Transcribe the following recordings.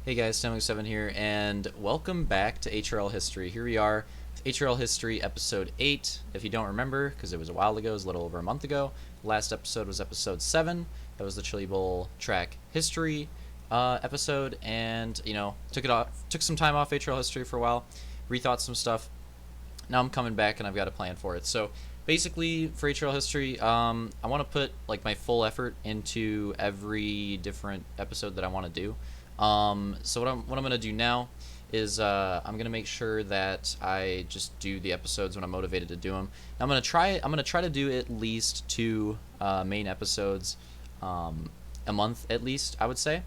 Hey guys, Stanley7 here, and welcome back to HRL History. Here we are, HRL History Episode 8. If you don't remember, because it was a while ago, it was a little over a month ago, the last episode was Episode 7. That was the Chili Bowl track history episode, and, took some time off HRL History for a while, rethought some stuff. Now I'm coming back, and I've got a plan for it. So, basically, for HRL History, I want to put, my full effort into every different episode that I want to do. So what I'm gonna do now is I'm gonna make sure that I just do the episodes when I'm motivated to do them. I'm gonna try to do at least two main episodes a month at least, I would say.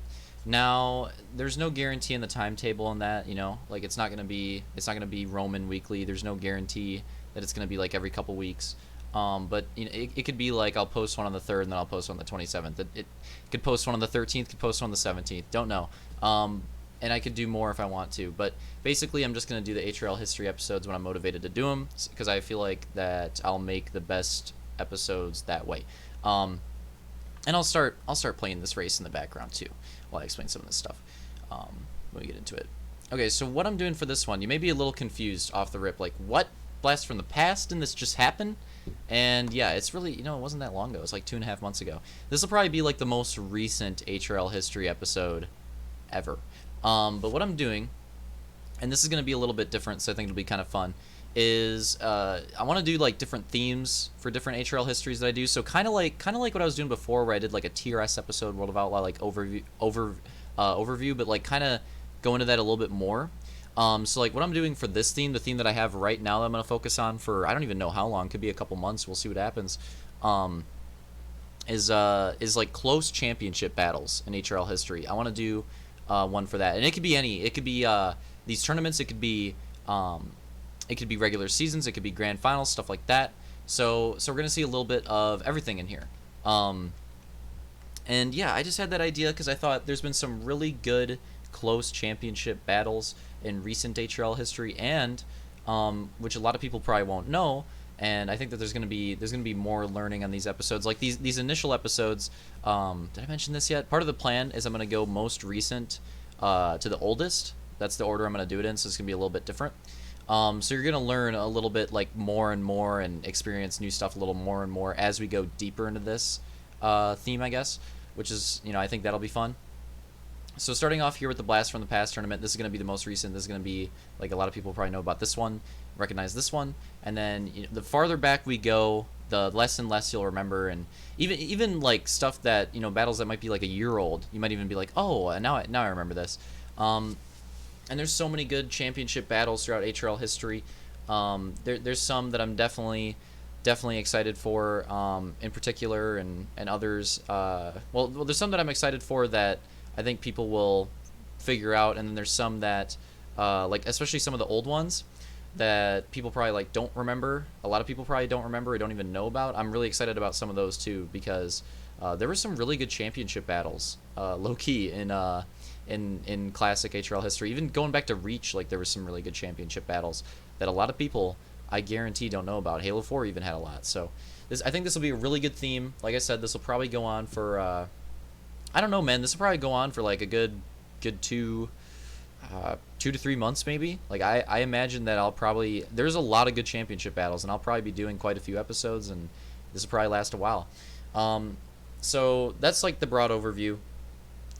Now there's no guarantee in the timetable on that, it's not gonna be Roman weekly. There's no guarantee that it's gonna be like every couple weeks. But it could be like I'll post one on the 3rd and then I'll post one on the 27th. It could post one on the 13th, could post one on the 17th. Don't know. And I could do more if I want to. But basically, I'm just going to do the HRL history episodes when I'm motivated to do them, because I feel like that I'll make the best episodes that way. And I'll start playing this race in the background too while I explain some of this stuff when we get into it. Okay, so what I'm doing for this one, you may be a little confused off the rip, like, what? Blast from the past? Didn't this just happen? And yeah, it's really, it wasn't that long ago. It was like 2.5 months ago. This will probably be like the most recent HRL history episode ever. But what I'm doing, and this is going to be a little bit different, so I think it'll be kind of fun, is I want to do like different themes for different HRL histories that I do. So kind of like what I was doing before, where I did like a TRS episode, World of Outlaw, like overview, but like kind of go into that a little bit more. So like what I'm doing for this theme, the theme that I have right now that I'm going to focus on for, I don't even know how long, could be a couple months, we'll see what happens, is like close championship battles in HRL history. I want to do one for that, and it could be any, it could be these tournaments, it could be regular seasons, it could be grand finals, stuff like that. So we're going to see a little bit of everything in here. And yeah, I just had that idea because I thought there's been some really good close championship battles in recent HRL history, and which a lot of people probably won't know. And I think that there's gonna be more learning on these episodes. Like these initial episodes. Did I mention this yet? Part of the plan is I'm gonna go most recent to the oldest. That's the order I'm gonna do it in. So it's gonna be a little bit different. So you're gonna learn a little bit like more and more and experience new stuff a little more and more as we go deeper into this theme, I guess. Which is, I think that'll be fun. So starting off here with the Blast from the Past tournament, this is going to be the most recent. This is going to be, like, a lot of people probably know about this one, recognize this one. And then the farther back we go, the less and less you'll remember. And even like stuff that, battles that might be like a year old, you might even be like, oh, now I remember this. And there's so many good championship battles throughout HRL history. There's some that I'm definitely excited for, in particular, and others. Well, there's some that I'm excited for that I think people will figure out, and then there's some that, like especially some of the old ones that people probably like don't remember. A lot of people probably don't remember or don't even know about. I'm really excited about some of those too, because there were some really good championship battles, low key in classic HRL history. Even going back to Reach, like there were some really good championship battles that a lot of people, I guarantee, don't know about. Halo 4 even had a lot. So I think this will be a really good theme. Like I said, this will probably go on for I don't know, man. This will probably go on for like a good 2 to 3 months, maybe. Like I imagine that there's a lot of good championship battles, and I'll probably be doing quite a few episodes, and this will probably last a while. So that's like the broad overview.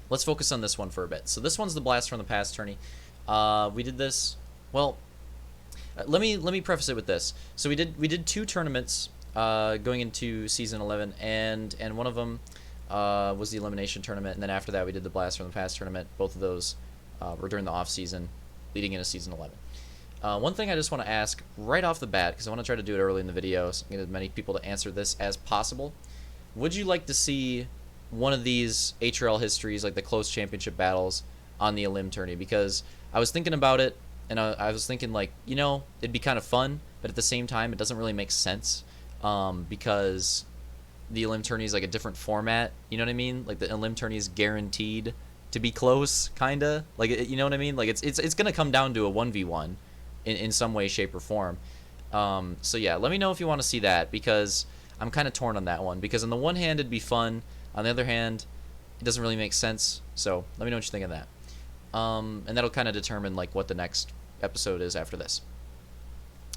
Let's focus on this one for a bit. So this one's the Blast from the Past tourney. We did this. Well, let me preface it with this. So we did 2 tournaments going into season 11, and one of them was the elimination tournament, and then after that we did the Blast from the Past tournament. Both of those were during the off season leading into season 11. One thing I just want to ask right off the bat, because I want to try to do it early in the video so I can get as many people to answer this as possible: would you like to see one of these HRL histories, like the close championship battles, on the elim tourney? Because I was thinking about it, and I was thinking, like, it'd be kind of fun, but at the same time it doesn't really make sense, because the elim tourney is like a different format. You know what I mean? Like the elim tourney is guaranteed to be close, kinda. Like, you know what I mean? Like it's gonna come down to a 1v1 in some way, shape, or form. So yeah, let me know if you want to see that, because I'm kind of torn on that one. Because on the one hand, it'd be fun. On the other hand, it doesn't really make sense. So let me know what you think of that. and that'll kind of determine like what the next episode is after this.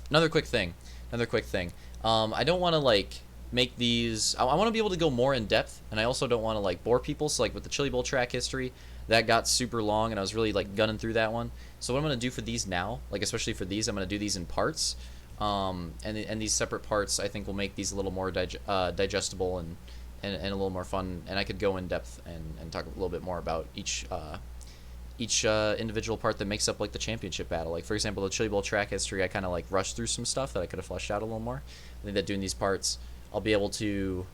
Another quick thing. I don't want to like make these. I want to be able to go more in depth, and I also don't want to like bore people. So like with the Chili Bowl track history, that got super long, and I was really like gunning through that one. So what I'm gonna do for these now, like especially for these, I'm gonna do these in parts, and these separate parts I think will make these a little more digestible and a little more fun. And I could go in depth and talk a little bit more about each individual part that makes up like the championship battle. Like for example, the Chili Bowl track history, I kind of like rushed through some stuff that I could have fleshed out a little more. I think that doing these parts, I'll be able to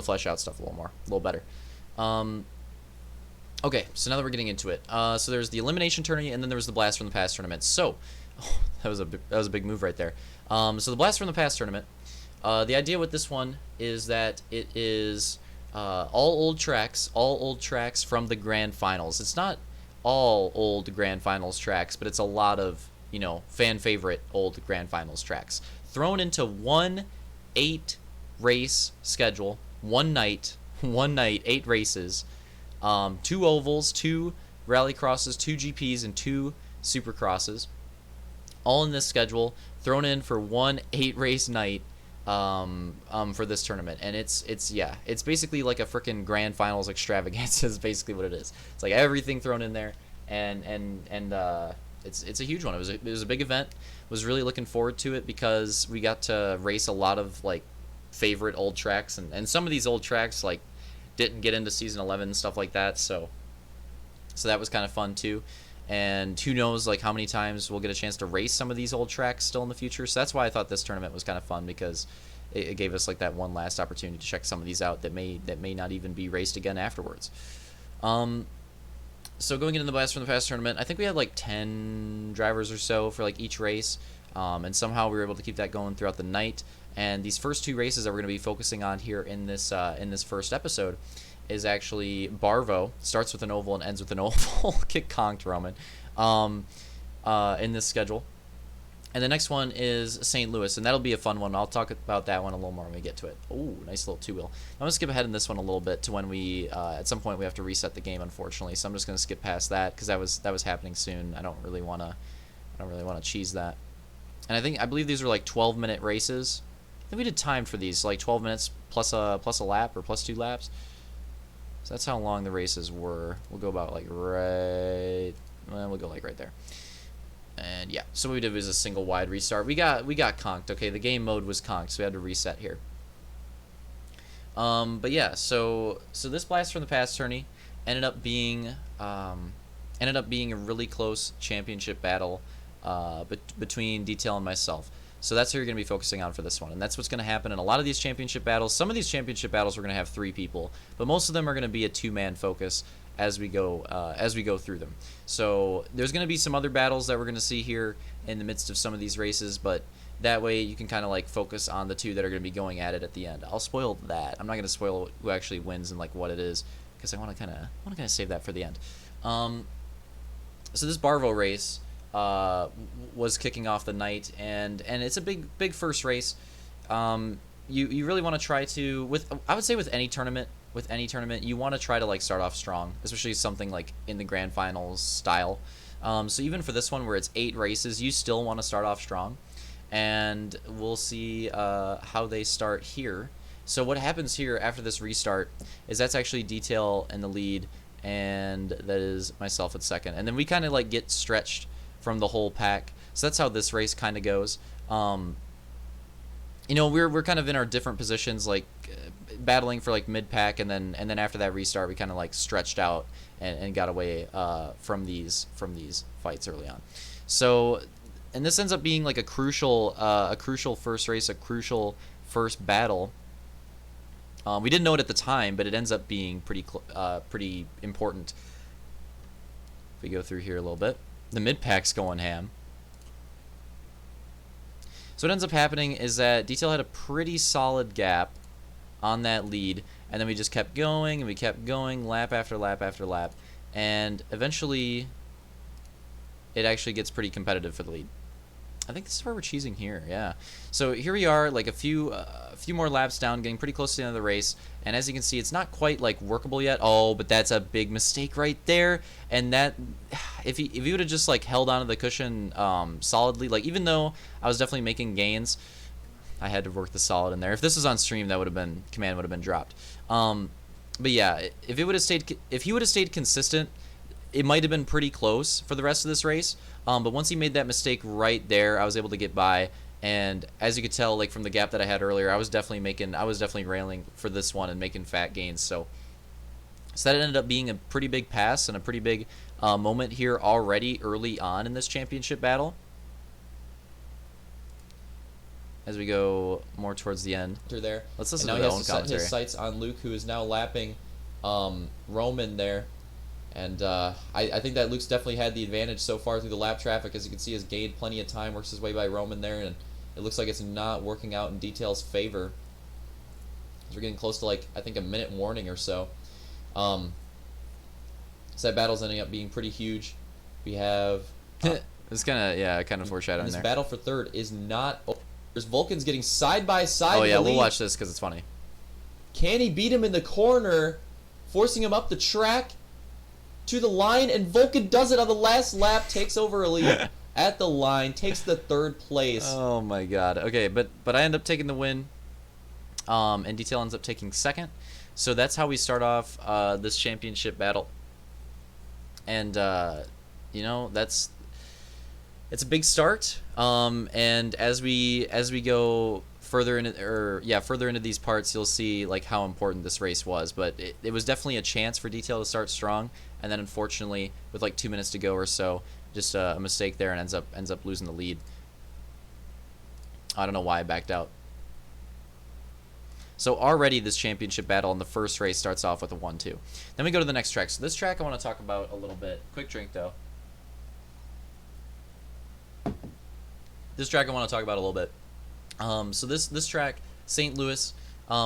flesh out stuff a little more, a little better. Okay, so now that we're getting into it, so there's the elimination tourney, and then there was the blast from the past tournament. So that was a big move right there. So the blast from the past tournament. The idea with this one is that it is all old tracks from the grand finals. It's not all old grand finals tracks, but it's a lot of, you know, fan favorite old grand finals tracks thrown into one 8-race schedule, one night, 8 races, 2 ovals, 2 rally crosses, 2 GPs, and 2 supercrosses, all in this schedule, thrown in for one 8-race night for this tournament. And it's basically like a freaking grand finals extravaganza is basically what it is. It's like everything thrown in there, and it's a huge one. It was a big event. Was really looking forward to it because we got to race a lot of like favorite old tracks, and some of these old tracks like didn't get into season 11 and stuff like that, so that was kind of fun too. And who knows like how many times we'll get a chance to race some of these old tracks still in the future. So that's why I thought this tournament was kind of fun, because it gave us like that one last opportunity to check some of these out that may not even be raced again afterwards. So going into the blast from the past tournament, I think we had like 10 drivers or so for like each race, and somehow we were able to keep that going throughout the night. And these first 2 races that we're going to be focusing on here in this first episode is actually Barvo. Starts with an oval and ends with an oval. Get conked, Roman. In this schedule. And the next one is St. Louis, and that'll be a fun one. I'll talk about that one a little more when we get to it. Oh, nice little 2-wheel. I'm going to skip ahead in this one a little bit to when we, at some point, we have to reset the game, unfortunately. So I'm just going to skip past that because that was happening soon. I don't really want to cheese that. And I believe these were like 12-minute races. I think we did time for these, so like 12 minutes plus a lap or plus 2 laps. So that's how long the races were. We'll go about like we'll go like right there. And yeah, so what we did was a single wide restart. We got conked. Okay, the game mode was conked, so we had to reset here. But yeah, so this blast from the past tourney ended up being a really close championship battle between Detail and myself. So that's who you're going to be focusing on for this one, and that's what's going to happen in a lot of these championship battles. Some of these championship battles we're going to have 3 people, but most of them are going to be a 2-man focus as we go through them. So there's going to be some other battles that we're going to see here in the midst of some of these races, but that way you can kind of like focus on the 2 that are going to be going at it at the end. I'll spoil that. I'm not going to spoil who actually wins and like what it is, because I want to kind of save that for the end. So this Barvo race was kicking off the night, and it's a big first race. You really want to try to, I would say with any tournament, you want to try to like start off strong, especially something like in the grand finals style. So even for this one where it's 8 races, you still want to start off strong, and we'll see how they start here. So what happens here after this restart is that's actually Detail in the lead, and that is myself at second, and then we kind of like get stretched from the whole pack. So that's how this race kind of goes. You know, we're kind of in our different positions, like battling for like mid pack, and then after that restart, we kind of like stretched out and got away from these fights early on. So, and this ends up being like a crucial first race, a crucial first battle. We didn't know it at the time, but it ends up being pretty important. If we go through here a little bit, the mid pack's going ham. So what ends up happening is that Detail had a pretty solid gap on that lead, and then we just kept going, and we kept going lap after lap after lap, and eventually it actually gets pretty competitive for the lead. I think this is where we're cheesing here, yeah. So here we are, like a few more laps down, getting pretty close to the end of the race, and as you can see, it's not quite like workable yet. Oh, but that's a big mistake right there, and that if he would have just like held onto the cushion solidly, like even though I was definitely making gains, I had to work the solid in there. If this was on stream, that would have been command would have been dropped. But yeah, if he would have stayed consistent, it might have been pretty close for the rest of this race. But once he made that mistake right there, I was able to get by. And as you could tell, like from the gap that I had earlier, I was definitely railing for this one and making fat gains. So that ended up being a pretty big pass and a pretty big moment here already early on in this championship battle. As we go more towards the end. There. Let's listen to their own commentary. Set his sights on Luke, who is now lapping Roman there. And I think that Luke's definitely had the advantage so far through the lap traffic. As you can see, has gained plenty of time, works his way by Roman there, and it looks like it's not working out in Detail's favor. As we're getting close to, like, I think a minute warning or so. So that battle's ending up being pretty huge. We have... it's kind of foreshadowing this there. Battle for third is not... There's Vulcan's getting side by side. Oh yeah, we'll watch this because it's funny. Can he beat him in the corner, forcing him up the track to the line? And Vulcan does it on the last lap, takes over a lead at the line, takes the third place. Oh my god. Okay, but I end up taking the win, and Detail ends up taking second. So that's how we start off this championship battle. And you know, it's a big start, and as we go further into these parts, you'll see like how important this race was. But it was definitely a chance for Detail to start strong, and then unfortunately, with like 2 minutes to go or so, just a mistake there and ends up losing the lead. I don't know why I backed out. So already this championship battle in the first race starts off with a 1-2. Then we go to the next track. So this track I want to talk about a little bit. Quick drink though. This track I want to talk about a little bit. So this track, St. Louis,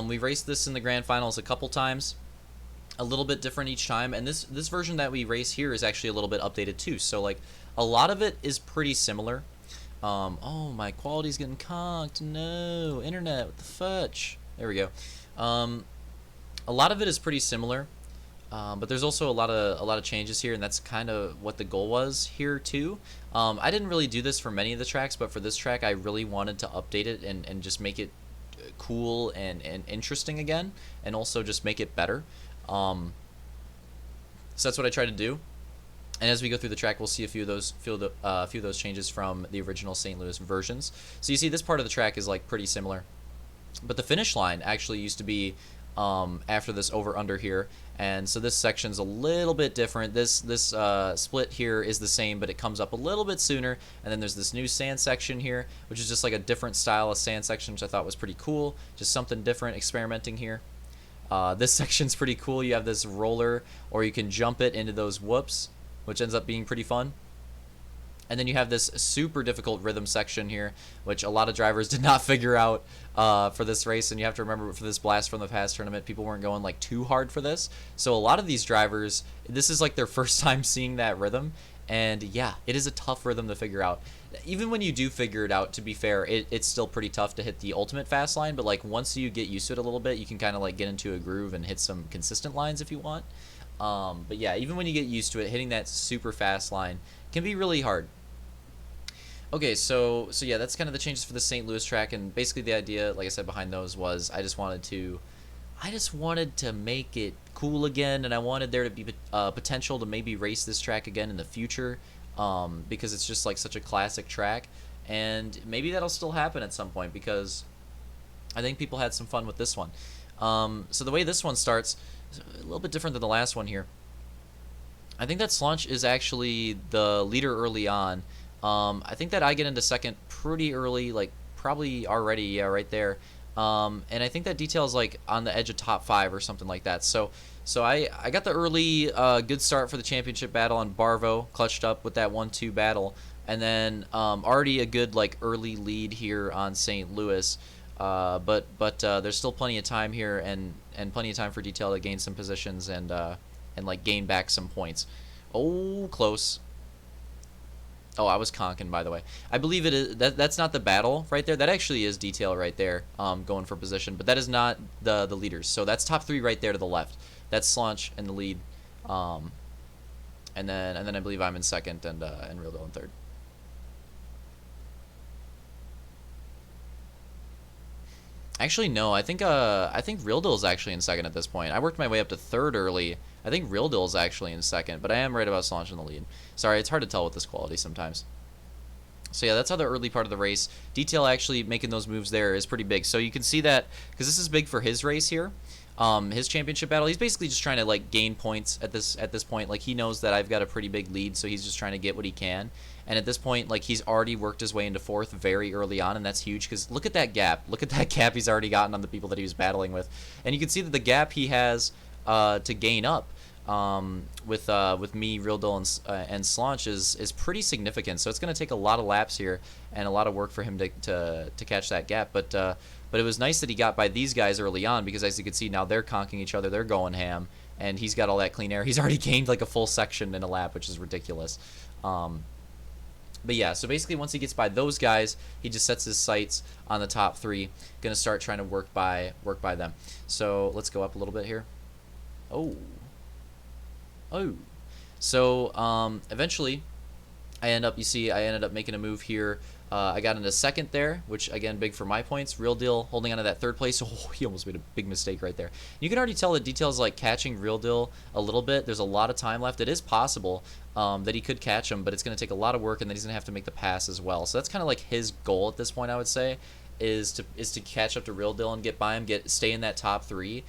we raced this in the grand finals a couple times. A little bit different each time, and this version that we race here is actually a little bit updated too. So like a lot of it is pretty similar. Oh, my quality's getting conked. No, internet, what the fudge? There we go. A lot of it is pretty similar, but there's also a lot of changes here, and that's kind of what the goal was here too. I didn't really do this for many of the tracks, but for this track I really wanted to update it and just make it cool and interesting again, and also just make it better. So that's what I tried to do. And as we go through the track, we'll see a few of those changes from the original St. Louis versions. So you see this part of the track is like pretty similar, but the finish line actually used to be after this over-under here, and so this section's a little bit different. This split here is the same, but it comes up a little bit sooner, and then there's this new sand section here, which is just like a different style of sand section, which I thought was pretty cool. Just something different, experimenting here. This section's pretty cool. You have this roller, or you can jump it into those whoops, which ends up being pretty fun. And then you have this super difficult rhythm section here, which a lot of drivers did not figure out for this race. And you have to remember, for this Blast from the Past tournament, people weren't going like too hard for this. So a lot of these drivers, this is like their first time seeing that rhythm. And yeah, it is a tough rhythm to figure out. Even when you do figure it out, to be fair, it's still pretty tough to hit the ultimate fast line. But like once you get used to it a little bit, you can kind of like get into a groove and hit some consistent lines if you want. But yeah, even when you get used to it, hitting that super fast line can be really hard. Okay, so yeah, that's kind of the changes for the St. Louis track, and basically the idea, like I said, behind those was I just wanted to make it cool again, and I wanted there to be potential to maybe race this track again in the future, because it's just like such a classic track, and maybe that'll still happen at some point because I think people had some fun with this one. So the way this one starts is a little bit different than the last one here. I think that Slunch is actually the leader early on. I think that I get into second pretty early, like probably already, yeah, right there. And I think that Detail is like on the edge of top 5 or something like that. So I got the early good start for the championship battle on Barvo, clutched up with that 1-2 battle, and then already a good like early lead here on St. Louis. But there's still plenty of time here and plenty of time for Detail to gain some positions and like gain back some points. Oh, close. Oh, I was conking, by the way. I believe it is that's not the battle right there. That actually is Detail right there, going for position, but that is not the leaders. So that's top 3 right there to the left. That's Slunch in the lead. and then I believe I'm in second, and Real Deal in third. Actually, no. I think Real Deal is actually in second at this point. I worked my way up to third early. I think Real Deal is actually in second, but I am right about Solange in the lead. Sorry, it's hard to tell with this quality sometimes. So yeah, that's how the early part of the race. Detail actually making those moves there is pretty big. So you can see that because this is big for his race here, his championship battle. He's basically just trying to like gain points at this point. Like he knows that I've got a pretty big lead, so he's just trying to get what he can. And at this point, like he's already worked his way into fourth very early on, and that's huge because look at that gap. Look at that gap he's already gotten on the people that he was battling with, and you can see that the gap he has to gain up with me, Real Dull, and Slaunch is pretty significant. So it's going to take a lot of laps here and a lot of work for him to catch that gap. But it was nice that he got by these guys early on because as you can see now they're conking each other, they're going ham, and he's got all that clean air. He's already gained like a full section in a lap, which is ridiculous. But yeah, so basically once he gets by those guys, he just sets his sights on the top three. Gonna start trying to work by them. So let's go up a little bit here. Oh. So eventually I ended up making a move here. I got into second there, which again big for my points. Real Deal holding on to that third place. Oh, he almost made a big mistake right there. You can already tell the details like catching Real Deal a little bit. There's a lot of time left. It is possible that he could catch him, but it's going to take a lot of work, and then he's going to have to make the pass as well. So that's kind of like his goal at this point, I would say, is to catch up to Real Deal and get by him, stay in that top three.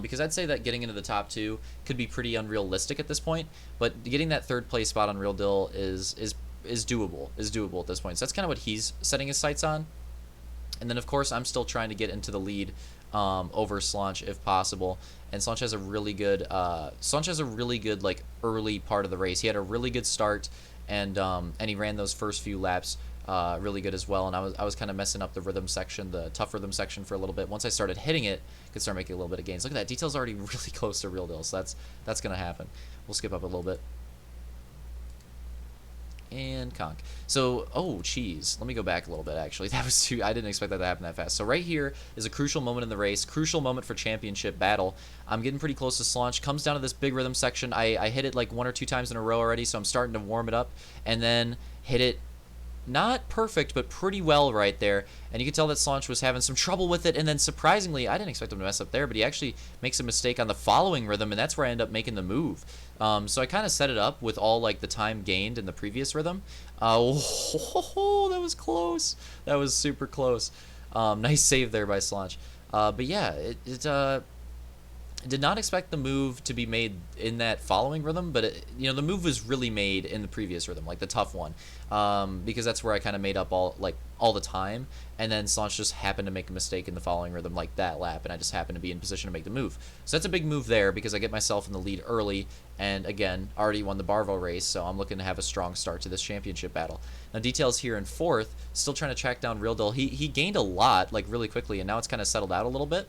Because I'd say that getting into the top two could be pretty unrealistic at this point, but getting that third place spot on Real Deal is doable at this point. So that's kind of what he's setting his sights on. And then of course I'm still trying to get into the lead over Slaunch if possible. And Slaunch has a really good like early part of the race. He had a really good start, and he ran those first few laps really good as well. And I was kind of messing up the rhythm section, the tough rhythm section for a little bit. Once I started hitting it, I could start making a little bit of gains. Look at that, Detail's already really close to Real Deal, so that's gonna happen. We'll skip up a little bit. And conk. So, oh, geez. Let me go back a little bit, actually. That was I didn't expect that to happen that fast. So right here is a crucial moment in the race. Crucial moment for championship battle. I'm getting pretty close to Slaunch. Comes down to this big rhythm section. I hit it like 1 or 2 times in a row already, so I'm starting to warm it up. And then hit it not perfect, but pretty well right there. And you can tell that Slaunch was having some trouble with it. And then surprisingly, I didn't expect him to mess up there, but he actually makes a mistake on the following rhythm, and that's where I end up making the move. So I kind of set it up with all like the time gained in the previous rhythm. Oh, that was close. That was super close. Nice save there by Slaunch. But yeah, did not expect the move to be made in that following rhythm, but the move was really made in the previous rhythm, like the tough one, because that's where I kind of made up all the time, and then Slaunch just happened to make a mistake in the following rhythm like that lap, and I just happened to be in position to make the move. So that's a big move there because I get myself in the lead early, and again, already won the Barvo race, so I'm looking to have a strong start to this championship battle. Now Detail's here in fourth, still trying to track down Real Deal. He gained a lot, like really quickly, and now it's kind of settled out a little bit.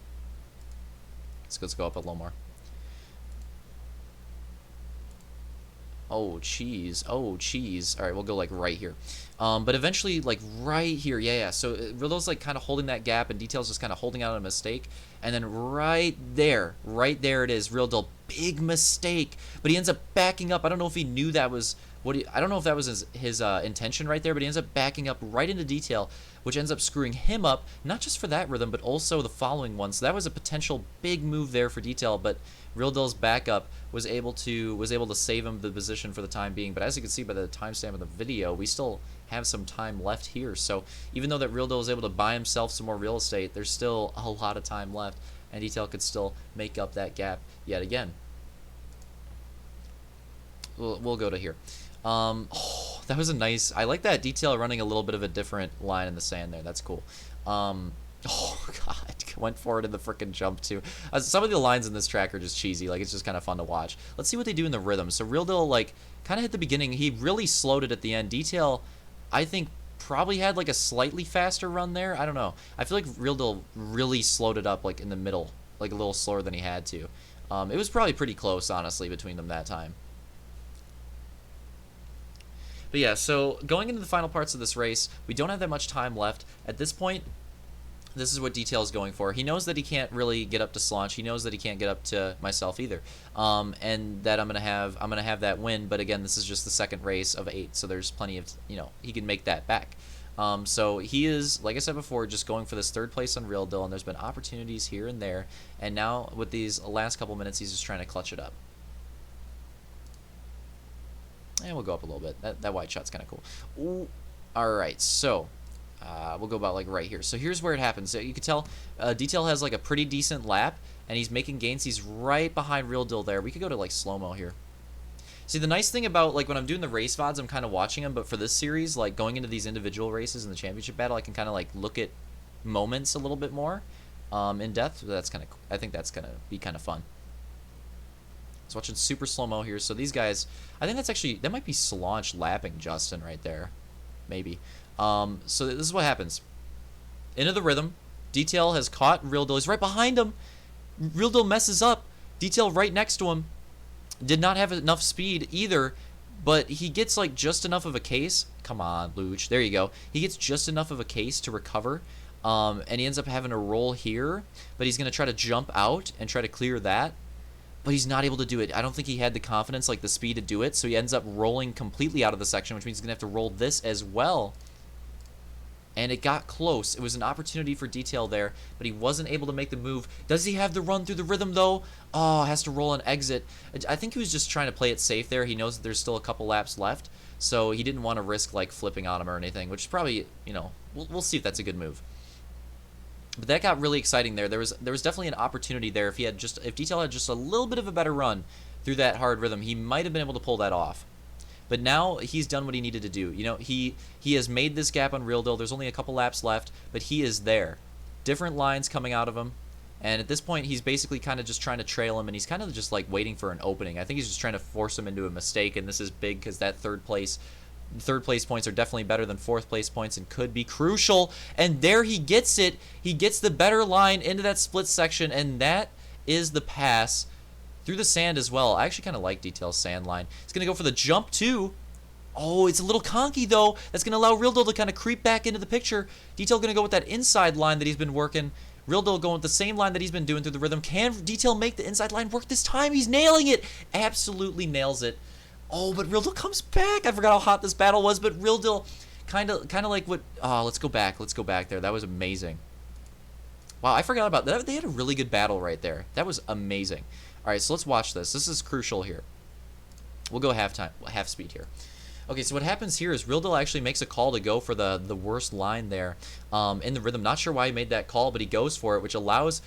Let's go up a little more. Oh, cheese. Oh, cheese. All right, we'll go like right here. But eventually, like right here, yeah. So Real Deal's like kind of holding that gap, and Detail's just kind of holding out a mistake. And then right there it is. Real Deal, big mistake. But he ends up backing up. I don't know if he knew that was I don't know if that was his intention right there, but he ends up backing up right into Detail, which ends up screwing him up, not just for that rhythm, but also the following one. So that was a potential big move there for Detail, but Real Deal's backup was able to save him the position for the time being. But as you can see by the timestamp of the video, we still have some time left here. So even though that Real Deal was able to buy himself some more real estate, there's still a lot of time left, and Detail could still make up that gap yet again. We'll go to here. Oh, that was a nice. I like that Detail running a little bit of a different line in the sand there. That's cool. Oh god, went for it in the frickin' jump too. Some of the lines in this track are just cheesy. Like it's just kind of fun to watch. Let's see what they do in the rhythm. So Real Deal like kind of hit the beginning. He really slowed it at the end. Detail, I think, probably had like a slightly faster run there. I don't know. I feel like Real Deal really slowed it up like in the middle, like a little slower than he had to. It was probably pretty close, honestly, between them that time. But yeah, so going into the final parts of this race, we don't have that much time left. At this point, This is what Detail is going for. He knows that he can't really get up to Slaunch. He knows that he can't get up to myself either, and that I'm gonna have that win. But again, this is just the second race of 8, so there's plenty of, he can make that back. So he is, like I said before, just going for this 3rd place on Real Deal, and there's been opportunities here and there, and now with these last couple minutes, he's just trying to clutch it up. And we'll go up a little bit. That wide shot's kind of cool. Ooh. All right, so. We'll go about like right here. So here's where it happens. So you can tell Detail has like a pretty decent lap, and he's making gains. He's right behind Real Deal there. We could go to like slow-mo here. See, the nice thing about like when I'm doing the race VODs, I'm kind of watching them, but for this series, like going into these individual races in the championship battle, I can kind of like look at moments a little bit more in depth. That's kind of, I think that's gonna be kind of fun. So watching super slow-mo here. So these guys, I think that might be Slaunch lapping Justin right there, maybe. So this is what happens. Into the rhythm. Detail has caught Real Deal. He's right behind him. Real Deal messes up. Detail right next to him. Did not have enough speed either, but he gets like just enough of a case. Come on, Luch. There you go. He gets just enough of a case to recover, and he ends up having to roll here, but he's going to try to jump out and try to clear that, but he's not able to do it. I don't think he had the confidence, like the speed to do it, so he ends up rolling completely out of the section, which means he's going to have to roll this as well. And it got close. It was an opportunity for Detail there, but he wasn't able to make the move. Does he have the run through the rhythm, though? Oh, has to roll an exit. I think he was just trying to play it safe there. He knows that there's still a couple laps left, so he didn't want to risk, like, flipping on him or anything, which is probably, we'll see if that's a good move. But that got really exciting there. There was definitely an opportunity there. If Detail had just a little bit of a better run through that hard rhythm, he might have been able to pull that off. But now he's done what he needed to do. He has made this gap on Real Deal. There's only a couple laps left, but he is there. Different lines coming out of him. And at this point, he's basically kind of just trying to trail him, and he's kind of just like waiting for an opening. I think he's just trying to force him into a mistake, and this is big because that third place points are definitely better than 4th place points and could be crucial. And there he gets it. He gets the better line into that split section, and that is the pass. Through the sand as well. I actually kind of like Detail's sand line. He's going to go for the jump, too. Oh, it's a little conky, though. That's going to allow Real Deal to kind of creep back into the picture. Detail going to go with that inside line that he's been working. Real Deal going with the same line that he's been doing through the rhythm. Can Detail make the inside line work this time? He's nailing it. Absolutely nails it. Oh, but Real Deal comes back. I forgot how hot this battle was, but Real Deal kind of like what... Oh, let's go back. Let's go back there. That was amazing. Wow, I forgot about that. They had a really good battle right there. That was amazing. All right, so let's watch this. This is crucial here. We'll go half speed here. Okay, so what happens here is Real Deal actually makes a call to go for the worst line there in the rhythm. Not sure why he made that call, but he goes for it, which allows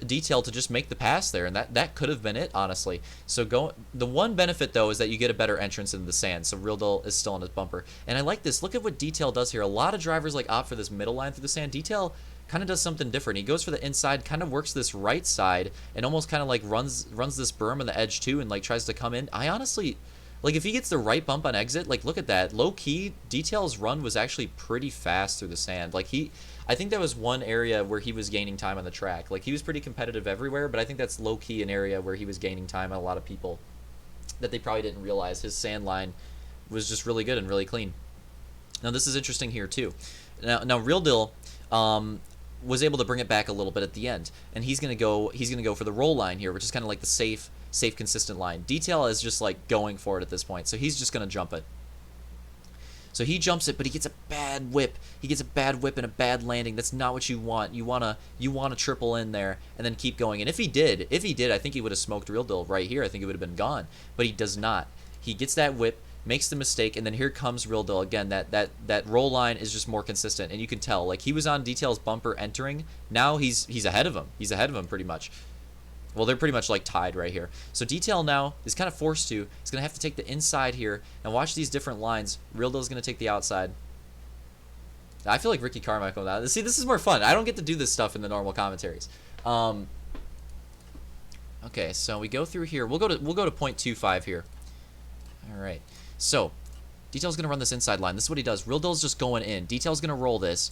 Detail to just make the pass there, and that could have been it, honestly. So the one benefit, though, is that you get a better entrance into the sand, so Real Deal is still on his bumper. And I like this. Look at what Detail does here. A lot of drivers like opt for this middle line through the sand. Detail kind of does something different. He goes for the inside, kind of works this right side, and almost kind of like runs this berm on the edge too, and like tries to come in. I honestly, like if he gets the right bump on exit, like look at that. Low key, Detail's run was actually pretty fast through the sand. Like I think that was one area where he was gaining time on the track. Like he was pretty competitive everywhere, but I think that's low key an area where he was gaining time on a lot of people that they probably didn't realize. His sand line was just really good and really clean. Now this is interesting here too. Now Real Deal was able to bring it back a little bit at the end, and he's gonna go for the roll line here, which is kind of like the safe consistent line. Detail is just like going for it at this point, so he's just gonna jump it. So he jumps it, but he gets a bad whip. He gets a bad whip and a bad landing. That's not what you want. You wanna triple in there and then keep going. And if he did, I think he would have smoked Real Deal right here. I think it would have been gone, but he does not. He gets that whip, makes the mistake, and then here comes Real Deal again. That roll line is just more consistent, and you can tell. Like he was on Detail's bumper entering. Now he's ahead of him. He's ahead of him pretty much. Well, they're pretty much like tied right here. So Detail now is kind of forced to. He's gonna have to take the inside here and watch these different lines. Real Deal's gonna take the outside. I feel like Ricky Carmichael now. See, this is more fun. I don't get to do this stuff in the normal commentaries. Okay, so we go through here. We'll go to 0.25 here. All right. So, Detail's going to run this inside line. This is what he does. Real Deal's just going in. Detail's going to roll this.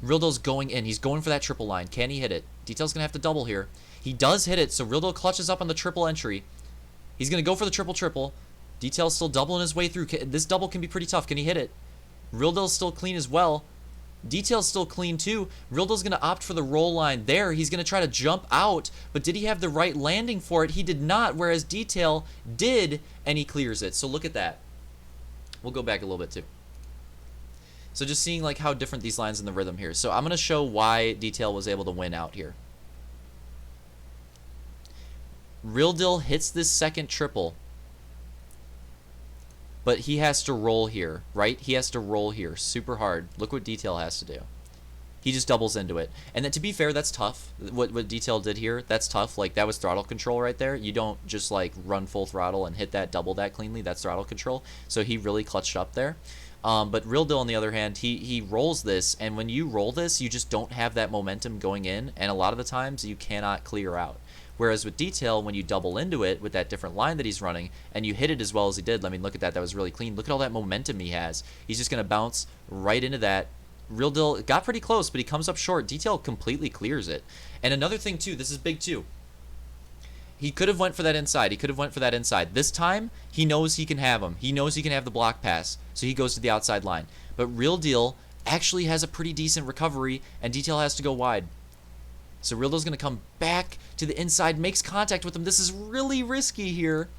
Real Deal's going in. He's going for that triple line. Can he hit it? Detail's going to have to double here. He does hit it, so Real Deal clutches up on the triple entry. He's going to go for the triple. Detail's still doubling his way through. This double can be pretty tough. Can he hit it? Real Deal's still clean as well. Detail's still clean too. Realdel's going to opt for the roll line there. He's going to try to jump out, but did he have the right landing for it? He did not, whereas Detail did, and he clears it. So look at that. We'll go back a little bit too. So just seeing like how different these lines in the rhythm here. So I'm going to show why Detail was able to win out here. Realdil hits this second triple, but he has to roll here, right? He has to roll here super hard. Look what Detail has to do. He just doubles into it. And then to be fair, that's tough. What Detail did here, that's tough. Like, that was throttle control right there. You don't just like run full throttle and hit that double that cleanly. That's throttle control. So he really clutched up there. But Realdil, on the other hand, he rolls this, and when you roll this, you just don't have that momentum going in, and a lot of the times you cannot clear out. Whereas with Detail, when you double into it with that different line that he's running, and you hit it as well as he did, I mean, look at that. That was really clean. Look at all that momentum he has. He's just going to bounce right into that. Realdil got pretty close, but he comes up short. Detail completely clears it. And another thing, too, this is big, too. He could have went for that inside. He could have went for that inside. This time, he knows he can have him. He knows he can have the block pass, so he goes to the outside line. But Realdil actually has a pretty decent recovery, and Detail has to go wide. So Realdil's going to come back to the inside, makes contact with him. This is really risky here.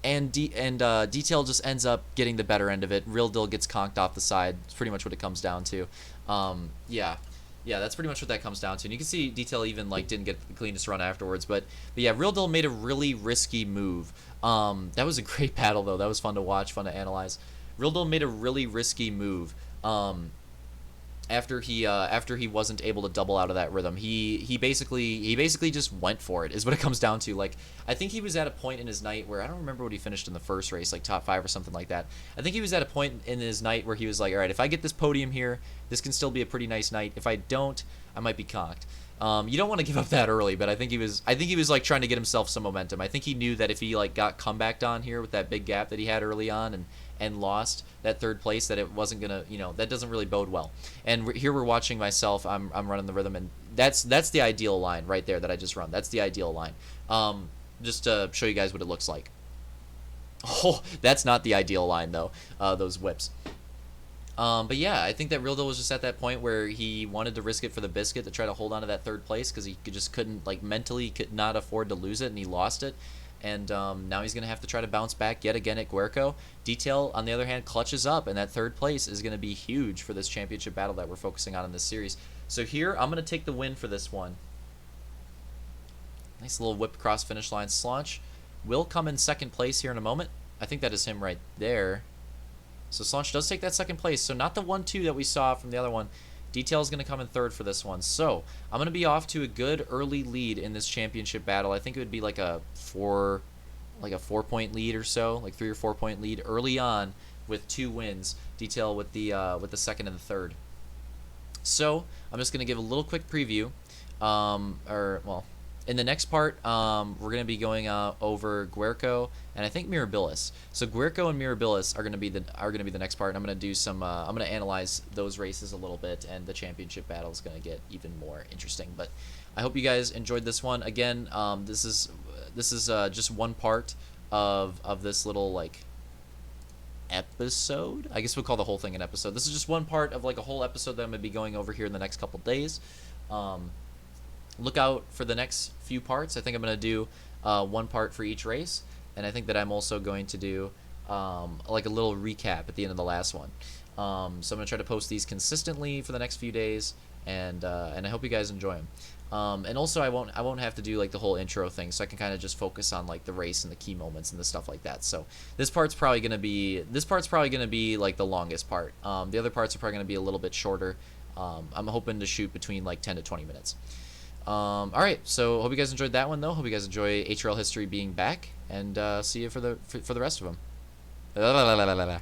And Detail just ends up getting the better end of it. Realdil gets conked off the side. It's pretty much what it comes down to. Yeah, that's pretty much what that comes down to. And you can see Detail even like didn't get the cleanest run afterwards. But yeah, Realdil made a really risky move. That was a great battle, though. That was fun to watch, fun to analyze. Realdil made a really risky move. After he wasn't able to double out of that rhythm, he basically just went for it, is what it comes down to. Like, I think he was at a point in his night where, I don't remember what he finished in the first race, like top 5 or something like that. I think he was at a point in his night where he was like, all right, if I get this podium here, this can still be a pretty nice night. If I don't, I might be conked. You don't want to give up that early, but I think he was like trying to get himself some momentum. I think he knew that if he like got comebacked on here with that big gap that he had early on and lost that third place, that it wasn't gonna, that doesn't really bode well. And here we're watching myself. I'm running the rhythm, and that's the ideal line right there that I just run. That's the ideal line. Just to show you guys what it looks like. Oh, that's not the ideal line though. Those whips. But yeah, I think that Realdil was just at that point where he wanted to risk it for the biscuit to try to hold on to that third place, because he just couldn't, like, mentally could not afford to lose it, and he lost it. And now he's going to have to try to bounce back yet again at Guerco. Detail, on the other hand, clutches up, and that third place is going to be huge for this championship battle that we're focusing on in this series. So here, I'm going to take the win for this one. Nice little whip across finish line. Slaunch will come in second place here in a moment. I think that is him right there. So Slaunch does take that second place. So not the 1-2 that we saw from the other one. Detail is going to come in third for this one. So I'm going to be off to a good early lead in this championship battle. I think it would be like a 4-point lead or so, like 3 or 4 point lead early on with 2 wins. Detail with the second and the third. So I'm just going to give a little quick preview. In the next part, we're going to be going over Guerco and I think Mirabilis. So Guerco and Mirabilis are going to be the next part. And I'm going to do some. I'm going to analyze those races a little bit, and the championship battle is going to get even more interesting. But I hope you guys enjoyed this one. Again, this is just one part of this little like episode. I guess we'll call the whole thing an episode. This is just one part of like a whole episode that I'm going to be going over here in the next couple days. Look out for the next few parts. I think I'm going to do one part for each race, and I think that I'm also going to do like a little recap at the end of the last one. So I'm going to try to post these consistently for the next few days, and I hope you guys enjoy them. And also I won't have to do like the whole intro thing, so I can kind of just focus on like the race and the key moments and the stuff like that. So this part's probably gonna be like the longest part. The other parts are probably gonna be a little bit shorter. I'm hoping to shoot between like 10 to 20 minutes. Alright, so hope you guys enjoyed that one though. Hope you guys enjoy HRL history being back, and see you for the rest of them.